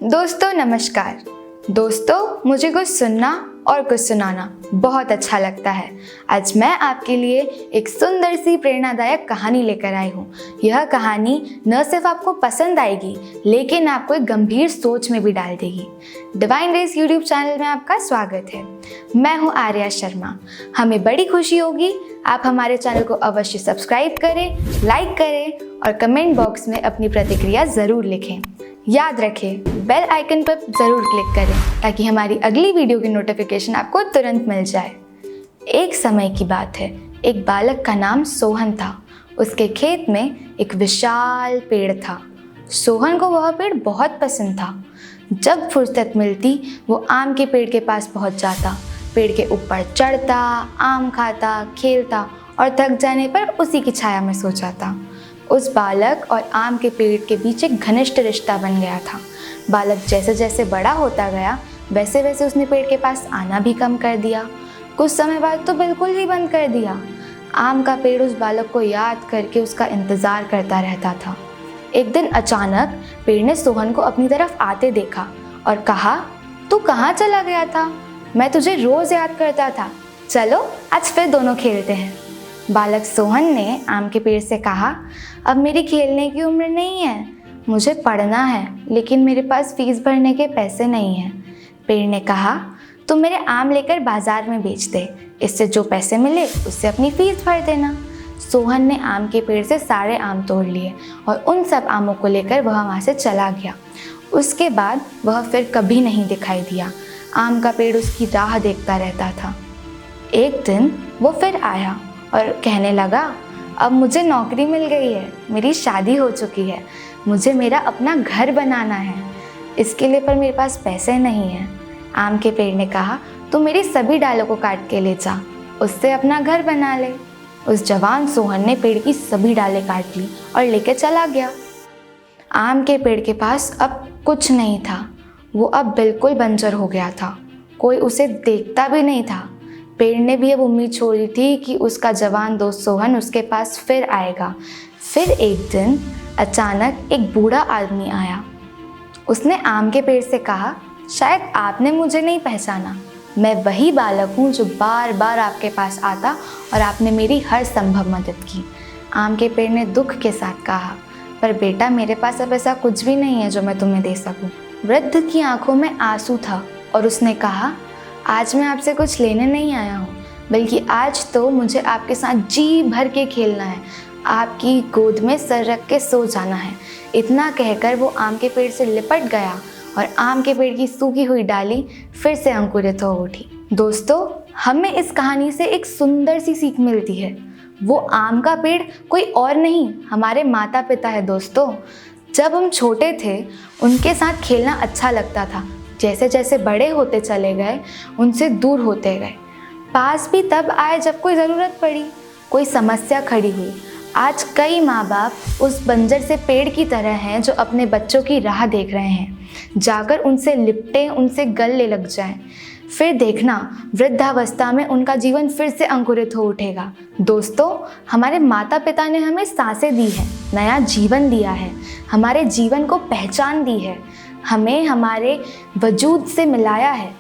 दोस्तों नमस्कार। दोस्तों मुझे कुछ सुनना और कुछ सुनाना बहुत अच्छा लगता है। आज मैं आपके लिए एक सुंदर सी प्रेरणादायक कहानी लेकर आई हूँ। यह कहानी न सिर्फ आपको पसंद आएगी लेकिन आपको एक गंभीर सोच में भी डाल देगी। डिवाइन रेस यूट्यूब चैनल में आपका स्वागत है। मैं हूँ आर्या शर्मा। हमें बड़ी खुशी होगी आप हमारे चैनल को अवश्य सब्सक्राइब करें, लाइक करें और कमेंट बॉक्स में अपनी प्रतिक्रिया ज़रूर लिखें। याद रखें बेल आइकन पर ज़रूर क्लिक करें ताकि हमारी अगली वीडियो की नोटिफिकेशन आपको तुरंत मिल जाए। एक समय की बात है, एक बालक का नाम सोहन था। उसके खेत में एक विशाल पेड़ था। सोहन को वह पेड़ बहुत पसंद था। जब फुर्सत मिलती वो आम के पेड़ के पास पहुंच जाता, पेड़ के ऊपर चढ़ता, आम खाता, खेलता और थक जाने पर उसी की छाया में सो जाता। उस बालक और आम के पेड़ के बीच एक घनिष्ठ रिश्ता बन गया था। बालक जैसे जैसे बड़ा होता गया वैसे वैसे उसने पेड़ के पास आना भी कम कर दिया। कुछ समय बाद तो बिल्कुल ही बंद कर दिया। आम का पेड़ उस बालक को याद करके उसका इंतज़ार करता रहता था। एक दिन अचानक पेड़ ने सोहन को अपनी तरफ आते देखा और कहा, तू कहाँ चला गया था? मैं तुझे रोज़ याद करता था। चलो आज फिर दोनों खेलते हैं। बालक सोहन ने आम के पेड़ से कहा, अब मेरी खेलने की उम्र नहीं है, मुझे पढ़ना है लेकिन मेरे पास फीस भरने के पैसे नहीं हैं। पेड़ ने कहा, तुम मेरे आम लेकर बाजार में बेच दे, इससे जो पैसे मिले उससे अपनी फीस भर देना। सोहन ने आम के पेड़ से सारे आम तोड़ लिए और उन सब आमों को लेकर वह वहाँ से चला गया। उसके बाद वह फिर कभी नहीं दिखाई दिया। आम का पेड़ उसकी राह देखता रहता था। एक दिन वो फिर आया और कहने लगा, अब मुझे नौकरी मिल गई है, मेरी शादी हो चुकी है, मुझे मेरा अपना घर बनाना है, इसके लिए पर मेरे पास पैसे नहीं हैं। आम के पेड़ ने कहा, तू मेरी सभी डालों को काट के ले जा, उससे अपना घर बना ले। उस जवान सोहन ने पेड़ की सभी डालें काट ली और लेके चला गया। आम के पेड़ के पास अब कुछ नहीं था। वो अब बिल्कुल बंजर हो गया था। कोई उसे देखता भी नहीं था। पेड़ ने भी अब उम्मीद छोड़ी थी कि उसका जवान दोस्त सोहन उसके पास फिर आएगा। फिर एक दिन अचानक एक बूढ़ा आदमी आया। उसने आम के पेड़ से कहा, शायद आपने मुझे नहीं पहचाना, मैं वही बालक हूँ जो बार बार आपके पास आता और आपने मेरी हर संभव मदद की। आम के पेड़ ने दुख के साथ कहा, पर बेटा मेरे पास अब ऐसा कुछ भी नहीं है जो मैं तुम्हें दे सकूं। वृद्ध की आंखों में आंसू था और उसने कहा, आज मैं आपसे कुछ लेने नहीं आया हूँ, बल्कि आज तो मुझे आपके साथ जी भर के खेलना है, आपकी गोद में सर रख के सो जाना है। इतना कहकर वो आम के पेड़ से लिपट गया और आम के पेड़ की सूखी हुई डाली फिर से अंकुरित हो उठी। दोस्तों हमें इस कहानी से एक सुंदर सी सीख मिलती है। वो आम का पेड़ कोई और नहीं, हमारे माता पिता है। दोस्तों जब हम छोटे थे उनके साथ खेलना अच्छा लगता था, जैसे जैसे बड़े होते चले गए उनसे दूर होते गए। पास भी तब आए जब कोई ज़रूरत पड़ी, कोई समस्या खड़ी हुई। आज कई माँ बाप उस बंजर से पेड़ की तरह हैं जो अपने बच्चों की राह देख रहे हैं, जाकर उनसे लिपटें, उनसे गले लग जाएं। फिर देखना वृद्धावस्था में उनका जीवन फिर से अंकुरित हो उठेगा। दोस्तों हमारे माता पिता ने हमें सांसें दी हैं, नया जीवन दिया है, हमारे जीवन को पहचान दी है, हमें हमारे वजूद से मिलाया है।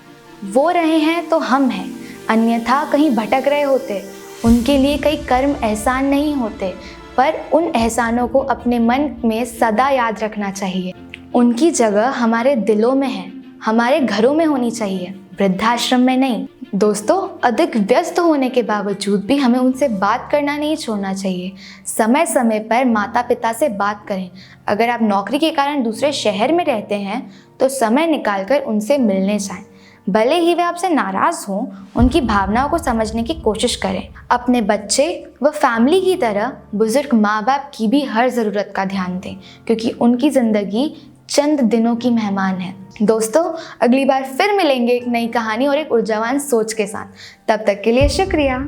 वो रहे हैं तो हम हैं, अन्यथा कहीं भटक रहे होते। उनके लिए कई कर्म एहसान नहीं होते, पर उन एहसानों को अपने मन में सदा याद रखना चाहिए। उनकी जगह हमारे दिलों में है, हमारे घरों में होनी चाहिए, वृद्धाश्रम में नहीं। दोस्तों अधिक व्यस्त होने के बावजूद भी हमें उनसे बात करना नहीं छोड़ना चाहिए। समय समय पर माता पिता से बात करें। अगर आप नौकरी के कारण दूसरे शहर में रहते हैं तो समय निकालकर उनसे मिलने जाएं। भले ही वे आपसे नाराज़ हों, उनकी भावनाओं को समझने की कोशिश करें। अपने बच्चे व फैमिली की तरह बुजुर्ग माँ बाप की भी हर ज़रूरत का ध्यान दें, क्योंकि उनकी ज़िंदगी चंद दिनों की मेहमान है। दोस्तों अगली बार फिर मिलेंगे एक नई कहानी और एक ऊर्जावान सोच के साथ। तब तक के लिए शुक्रिया।